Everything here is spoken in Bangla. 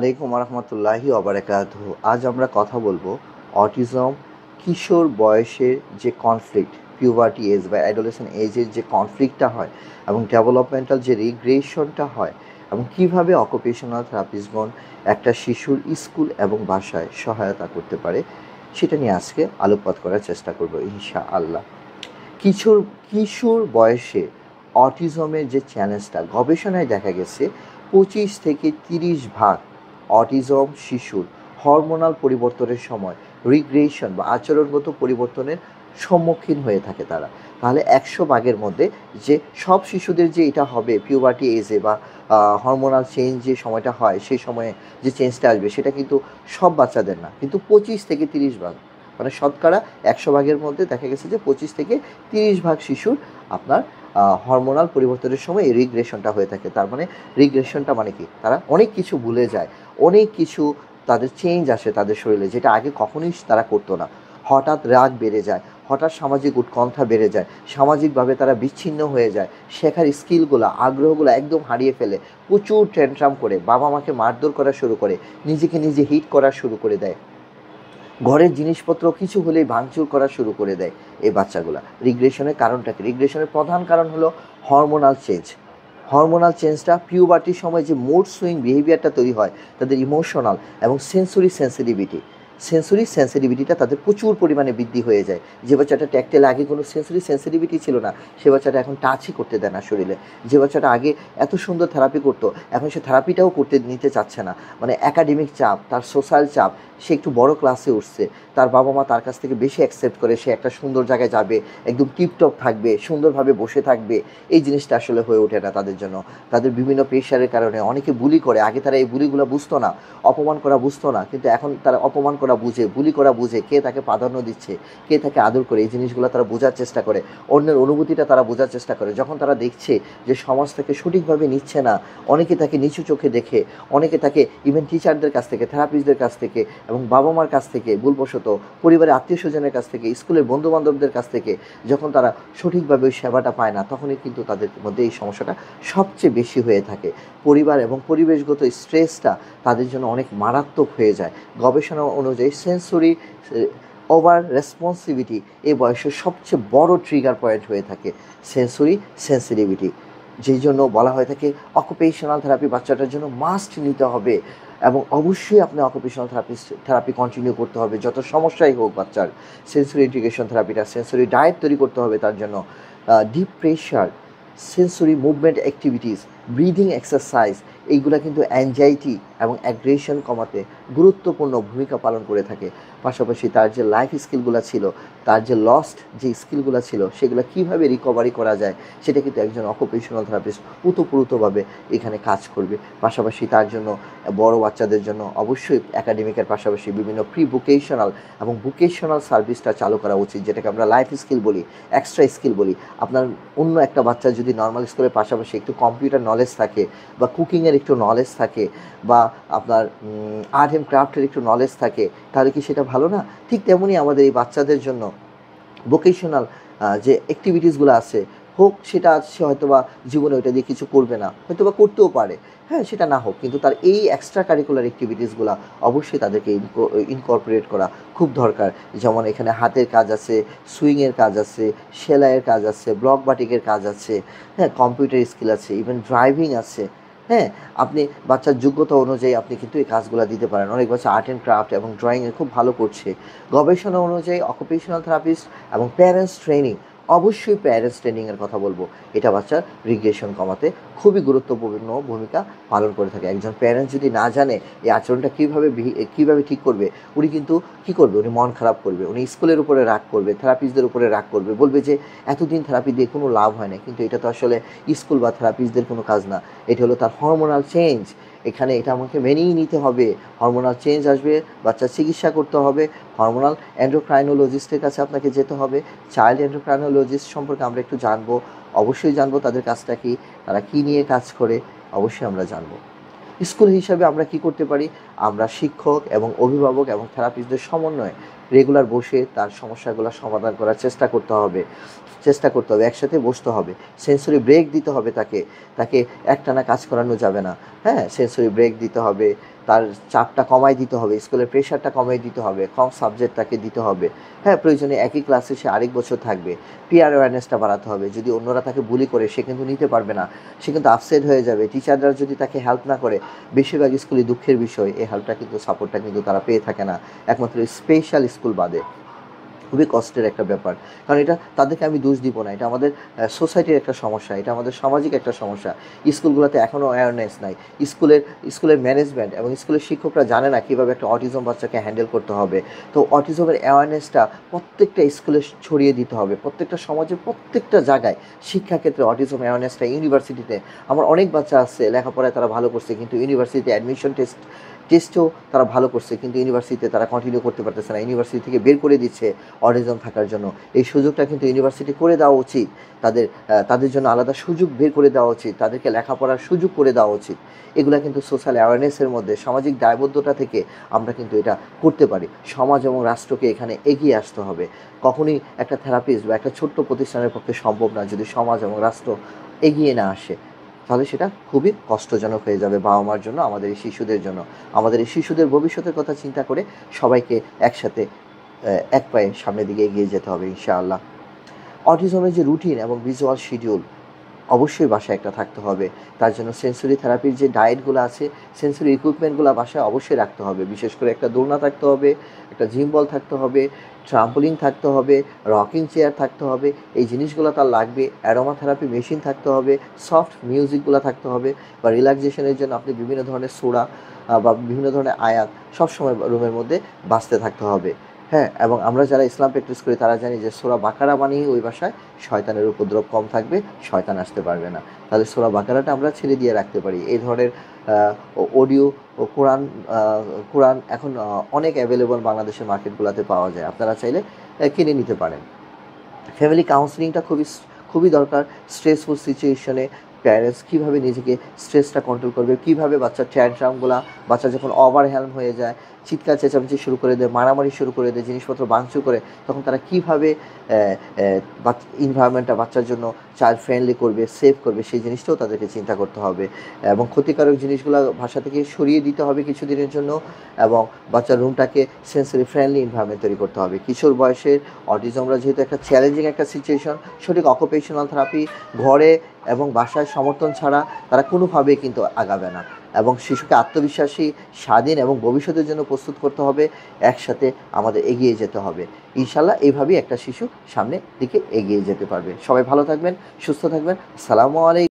আলাইকুম রহমতুল্লাহি ওবারাকাতুহু। আজ আমরা কথা বলবো অটিজম কিশোর বয়সের যে কনফ্লিক্ট, পিউবার্টি এজ বা অ্যাডোলেসেন্ট এজের যে কনফ্লিক্টটা হয় এবং ডেভেলপমেন্টাল যে রিগ্রেশনটা হয় এবং কিভাবে অকুপেশনাল থেরাপিস্টগণ একটা শিশুর স্কুল এবং বাসায় সহায়তা করতে পারে, সেটা নিয়ে আজকে আলোকপাত করার চেষ্টা করব ইনশাআল্লাহ। কিশোর কিশোর বয়সে অটিজমের যে চ্যালেঞ্জটা গবেষণায় দেখা গেছে 25 থেকে 30 ভাগ অটিজম শিশুর হরমোনাল পরিবর্তনের সময় রিগ্রেশন বা আচরণগত পরিবর্তনের সম্মুখীন হয়ে থাকে তারা। তাহলে 100 ভাগের মধ্যে যে সব শিশুদের যে এটা হবে পিউবার্টি এজে বা হরমোনাল চেঞ্জ যে সময়টা হয় সেই সময়ে যে চেঞ্জটা আসবে সেটা কিন্তু সব বাচ্চাদের না, কিন্তু 25 থেকে 30 ভাগ, মানে শতকরা 100 ভাগের মধ্যে দেখা গেছে যে 25 থেকে 30 ভাগ শিশুর আপনার হরমোনাল পরিবর্তনের সময় এই রিগ্রেশনটা হয়ে থাকে। তার মানে রিগ্রেশনটা মানে কি, তারা অনেক কিছু ভুলে যায়, অনেক কিছু তাদের চেঞ্জ আসে তাদের শরীরে যেটা আগে কখনোই তারা করতো না। হঠাৎ রাগ বেড়ে যায়, হঠাৎ সামাজিক উৎকণ্ঠা বেড়ে যায়, সামাজিকভাবে তারা বিচ্ছিন্ন হয়ে যায়, শেখার স্কিলগুলো আগ্রহগুলো একদম হারিয়ে ফেলে, প্রচুর ট্যান্ট্রাম করে বাবা মাকে মারধর করা শুরু করে, নিজেকে নিজে হিট করা শুরু করে দেয়, ঘরের জিনিসপত্র কিছু হলেই ভাঙচুর করা শুরু করে দেয় এই বাচ্চাগুলা। রিগ্রেশনের কারণটা কি? রিগ্রেশনের প্রধান কারণ হলো হরমোনাল চেঞ্জ। হরমোনাল চেঞ্জটা পিউবার্টির সময় যে মুড সুইং বিহেভিয়ারটা তৈরি হয়, তাদের ইমোশনাল এবং সেন্সরি সেন্সিটিভিটিটা তাদের প্রচুর পরিমাণে বৃদ্ধি হয়ে যায়। যে বাচ্চাটা ট্যাকটেল আগে কোনো সেন্সরি সেন্সিটিভিটি ছিল না, সে বাচ্চাটা এখন টাচই করতে দেয় না শরীরে। যে বাচ্চাটা আগে এত সুন্দর থেরাপি করতো, এখন সে থেরাপিটাও করতে নিতে চাচ্ছে না। মানে একাডেমিক চাপ, তার সোশ্যাল চাপ, সে একটু বড় ক্লাসে উঠছে, তার বাবা মা তার কাছ থেকে বেশি অ্যাকসেপ্ট করে, সে একটা সুন্দর জায়গায় যাবে, একদম টিপটপ থাকবে, সুন্দরভাবে বসে থাকবে, এই জিনিসটা আসলে হয়ে ওঠে না তাদের জন্য। তাদের বিভিন্ন প্রেশারের কারণে অনেকে বুলি করে, আগে তারা এই বুলিগুলো বুঝতো না, অপমান করা বুঝতো না, কিন্তু এখন তারা অপমান করা বুঝে, বুলি করা বুঝে, কে তাকে প্রাধান্য দিচ্ছে, কে তাকে আদর করে, এই জিনিসগুলো তারা বোঝার চেষ্টা করে, অন্যের অনুভূতিটা তারা বোঝার চেষ্টা করে। যখন তারা দেখছে যে সমাজ তাকে সঠিকভাবে নিচ্ছে না, অনেকে তাকে নিচু চোখে দেখে, অনেকে তাকে ইভেন টিচারদের কাছ থেকে, থেরাপিস্টদের কাছ থেকে এবং বাবা মার কাছ থেকে, ভুলবশত পরিবারের আত্মীয় স্বজনের কাছ থেকে, স্কুলের বন্ধুবান্ধবদের কাছ থেকে যখন তারা সঠিকভাবে ওই সেবাটা পায় না, তখনই কিন্তু তাদের মধ্যে এই সমস্যাটা সবচেয়ে বেশি হয়ে থাকে। পরিবার এবং পরিবেশগত স্ট্রেসটা তাদের জন্য অনেক মারাত্মক হয়ে যায়। গবেষণা অনুযায়ী সেন্সরি ওভার রেসপন্সিভিটি এই বয়সের সবচেয়ে বড় ট্রিগার পয়েন্ট হয়ে থাকে সেন্সরি সেন্সিটিভিটি, যেই জন্য বলা হয়ে থাকে অকুপেশনাল থেরাপি বাচ্চাটার জন্য মাস্ট নিতে হবে এবং অবশ্যই আপনি অকুপেশনাল থেরাপি কন্টিনিউ করতে হবে যত সমস্যাই হোক বাচ্চার। সেন্সরি ইন্টিগ্রেশন থেরাপিটা, সেন্সরি ডায়েট তৈরি করতে হবে তার জন্য, deep pressure, sensory movement activities, breathing exercise, এইগুলো কিন্তু অ্যাংজাইটি এবং অ্যাগ্রেশন কমাতে গুরুত্বপূর্ণ ভূমিকা পালন করে থাকে। পাশাপাশি তার যে লাইফ স্কিলগুলো ছিল, তার যে লস্ট যে স্কিলগুলো ছিল, সেগুলো কীভাবে রিকভারি করা যায় সেটা কিন্তু একজন অকুপেশনাল থেরাপিস্ট ওতপ্রোতভাবে এখানে কাজ করবে। পাশাপাশি তার জন্য বড় বাচ্চাদের জন্য অবশ্যই একাডেমিকের পাশাপাশি বিভিন্ন প্রি ভোকেশনাল এবং ভোকেশনাল সার্ভিসটা চালু করা উচিত, যেটাকে আমরা লাইফ স্কিল বলি, এক্সট্রা স্কিল বলি। আপনার অন্য একটা বাচ্চা যদি নর্মাল স্কুলের পাশাপাশি একটু কম্পিউটার নলেজ থাকে বা কুকিংয়ের একটু নলেজ থাকে বা আপনার আর্ট অ্যান্ড ক্রাফটের একটু নলেজ থাকে, তাহলে কি সেটা ভালো না? ঠিক তেমনই আমাদের এই বাচ্চাদের জন্য ভোকেশনাল যে অ্যাক্টিভিটিসগুলো আছে, হোক সেটা সে হয়তো বা জীবনে ওইটা দিয়ে কিছু করবে না, হয়তো বা করতেও পারে, হ্যাঁ সেটা না হোক, কিন্তু তার এই এক্সট্রা কারিকুলার অ্যাক্টিভিটিসগুলো অবশ্যই তাদেরকে ইনকর্পোরেট করা খুব দরকার। যেমন এখানে হাতের কাজ আছে, সুইংয়ের কাজ আছে, সেলাইয়ের কাজ আছে, ব্লক বাটিকের কাজ আছে, হ্যাঁ কম্পিউটার স্কিল আছে, ইভেন ড্রাইভিং আছে। হ্যাঁ, আপনি বাচ্চার যোগ্যতা অনুযায়ী আপনি কিন্তু এই কাজগুলো দিতে পারেন। অনেক বাচ্চা আর্ট অ্যান্ড ক্রাফট এবং ড্রয়িংয়ে খুব ভালো করছে। গবেষণা অনুযায়ী অকুপেশনাল থেরাপিস্ট এবং প্যারেন্টস ট্রেনিং, অবশ্যই প্যারেন্টস ট্রেনিংয়ের কথা বলবো, এটা বাচ্চার রিগ্রেশন কমাতে খুবই গুরুত্বপূর্ণ ভূমিকা পালন করে থাকে। একজন প্যারেন্টস যদি না জানে এই আচরণটা কীভাবে ঠিক করবে, উনি কিন্তু কী করবে, উনি মন খারাপ করবে, উনি স্কুলের উপরে রাগ করবে, থেরাপিস্টদের উপরে রাগ করবে, বলবে যে এতদিন থেরাপি দিয়ে কোনো লাভ হয় না। কিন্তু এটা তো আসলে স্কুল বা থেরাপিস্টদের কোনো কাজ না, এটা হলো তার হরমোনাল চেঞ্জ। এখানে এটা আমাকে মেনেই নিতে হবে, হরমোনাল চেঞ্জ আসবে, বাচ্চার চিকিৎসা করতে হবে, হরমোনাল এন্ডোক্রাইনোলজিস্টের কাছে আপনাকে যেতে হবে। চাইল্ড এন্ডোক্রাইনোলজিস্ট সম্পর্কে আমরা একটু জানবো, অবশ্যই জানবো তাদের কাজটা কী, তারা কী নিয়ে কাজ করে, অবশ্যই আমরা জানবো। স্কুল হিসাবে আমরা কি করতে পারি, আমরা শিক্ষক এবং অভিভাবক এবং থেরাপিস্টদের সমন্বয়ে রেগুলার বসে তার সমস্যাগুলো সমাধান করার চেষ্টা করতে হবে, একসাথে বসতে হবে, সেন্সরি ব্রেক দিতে হবে তাকে, একটানা কাজ করানো যাবে না। হ্যাঁ, সেন্সরি ব্রেক দিতে হবে, তার চাপটা কমাই দিতে হবে, স্কুলের প্রেশারটা কমাই দিতে হবে, কম সাবজেক্ট তাকে দিতে হবে। হ্যাঁ, প্রয়োজনে একই ক্লাসে সে আরেক বছর থাকবে, পিয়ার অ্যাওয়ারনেসটা বাড়াতে হবে। যদি অন্যরা তাকে বুলি করে সে কিন্তু নিতে পারবে না, সে কিন্তু আপসেট হয়ে যাবে। টিচাররা যদি তাকে হেল্প না করে, বেশিরভাগ স্কুলে দুঃখের বিষয়, এই হেল্পটা কিন্তু সাপোর্টটা কিন্তু তারা পেয়ে থাকে না, একমাত্র স্পেশাল স্কুল বাদে। খুবই কষ্টের একটা ব্যাপার, কারণ এটা তাদেরকে আমি দোষ দিব না, এটা আমাদের সোসাইটির একটা সমস্যা, এটা আমাদের সামাজিক একটা সমস্যা। স্কুলগুলোতে এখনও অ্যাওয়ারনেস নাই, স্কুলের ম্যানেজমেন্ট এবং স্কুলের শিক্ষকরা জানে না কীভাবে একটা অটিজম বাচ্চাকে হ্যান্ডেল করতে হবে। তো অটিজমের অ্যাওয়ারনেসটা প্রত্যেকটা স্কুলে ছড়িয়ে দিতে হবে, প্রত্যেকটা সমাজের প্রত্যেকটা জায়গায়। শিক্ষাক্ষেত্রে অটিজম অ্যাওয়ারনেসটা, ইউনিভার্সিটিতে আমার অনেক বাচ্চা আছে লেখাপড়ায় তারা ভালো করছে, কিন্তু ইউনিভার্সিটিতে অ্যাডমিশন টেস্টেও তারা ভালো করছে, কিন্তু ইউনিভার্সিটিতে তারা কন্টিনিউ করতে পারতেছে না, ইউনিভার্সিটি থেকে বের করে দিচ্ছে অটিজম থাকার জন্য। এই সুযোগটা কিন্তু ইউনিভার্সিটি করে দেওয়া উচিত, তাদের জন্য আলাদা সুযোগ বের করে দেওয়া উচিত, তাদেরকে লেখাপড়ার সুযোগ করে দেওয়া উচিত। এগুলো কিন্তু সোশ্যাল অ্যাওয়ারনেসের মধ্যে, সামাজিক দায়বদ্ধতা থেকে আমরা কিন্তু এটা করতে পারি। সমাজ এবং রাষ্ট্রকে এখানে এগিয়ে আসতে হবে। কখনই একটা থেরাপিস্ট বা একটা ছোট্ট প্রতিষ্ঠানের পক্ষে সম্ভব না যদি সমাজ এবং রাষ্ট্র এগিয়ে না আসে, তাহলে সেটা খুবই কষ্টজনক হয়ে যাবে বাবা মার জন্য, আমাদের এই শিশুদের জন্য। আমাদের এই শিশুদের ভবিষ্যতের কথা চিন্তা করে সবাইকে একসাথে এক পায়ে সামনের দিকে এগিয়ে যেতে হবে ইনশাআল্লাহ। অটিজমের যে রুটিন এবং ভিজুয়াল শিডিউল অবশ্যই বাসায় একটা থাকতে হবে। তার জন্য সেন্সরি থেরাপির যে ডায়েটগুলো আছে, সেন্সরি ইকুইপমেন্টগুলো বাসায় অবশ্যই রাখতে হবে। বিশেষ করে একটা দোলনা থাকতে হবে, একটা জিম বল থাকতে হবে, ট্রাম্পোলিন থাকতে হবে, রকিং চেয়ার থাকতে হবে, এই জিনিসগুলো তার লাগবে। অ্যারোমা থেরাপি মেশিন থাকতে হবে, সফট মিউজিকগুলো থাকতে হবে, বা রিল্যাক্সেশনের জন্য আপনি বিভিন্ন ধরনের সোডা বা বিভিন্ন ধরনের আয়াত সবসময় রুমের মধ্যে বাজতে থাকতে হবে। হ্যাঁ, এবং আমরা যারা ইসলাম প্র্যাকটিস করি তারা জানি যে সূরা বাকারা মানেই ওই বাসায় শয়তানের উপদ্রব কম থাকবে, শয়তান আসতে পারবে না। তাহলে সূরা বাকারাটা আমরা ছেড়ে দিয়ে রাখতে পারি। এই ধরনের অডিও ও কোরআন এখন অনেক অ্যাভেলেবল বাংলাদেশের মার্কেটগুলোতে পাওয়া যায়, আপনারা চাইলে কিনে নিতে পারেন। ফ্যামিলি কাউন্সেলিংটা খুবই দরকার। স্ট্রেসফুল সিচুয়েশনে প্যারেন্টস কীভাবে নিজেকে স্ট্রেসটা কন্ট্রোল করবে, কীভাবে বাচ্চার ট্যান্ট্রামগুলা, বাচ্চা যখন ওভারহেলম হয়ে যায়, চিৎকার চেঁচামেচি শুরু করে দেয়, মারামারি শুরু করে দেয়, জিনিসপত্র ভাঙচুর করে, তখন তারা কীভাবে ইনভায়রনমেন্টটা বাচ্চার জন্য চাইল্ড ফ্রেন্ডলি করবে, সেভ করবে, সেই জিনিসটাও তাদেরকে চিন্তা করতে হবে। এবং ক্ষতিকারক জিনিসগুলো বাসা থেকে সরিয়ে দিতে হবে কিছুদিনের জন্য, এবং বাচ্চার রুমটাকে সেন্সরি ফ্রেন্ডলি ইনভায়রনমেন্ট তৈরি করতে হবে। কিশোর বয়সের অটিজমরা যেহেতু একটা চ্যালেঞ্জিং একটা সিচুয়েশন, সঠিক অকুপেশনাল থেরাপি ঘরে এবং বাসায় সমর্থন ছাড়া তারা কোনোভাবেই কিন্তু আগাবে না। এবং শিশুকে আত্মবিশ্বাসী, স্বাধীন এবং ভবিষ্যতের জন্য প্রস্তুত করতে হবে। একসাথে আমাদের এগিয়ে যেতে হবে ইনশাল্লাহ। এইভাবেই একটা শিশু সামনের দিকে এগিয়ে যেতে পারবে। সবাই ভালো থাকবেন, সুস্থ থাকবেন। আসসালামু আলাইকুম।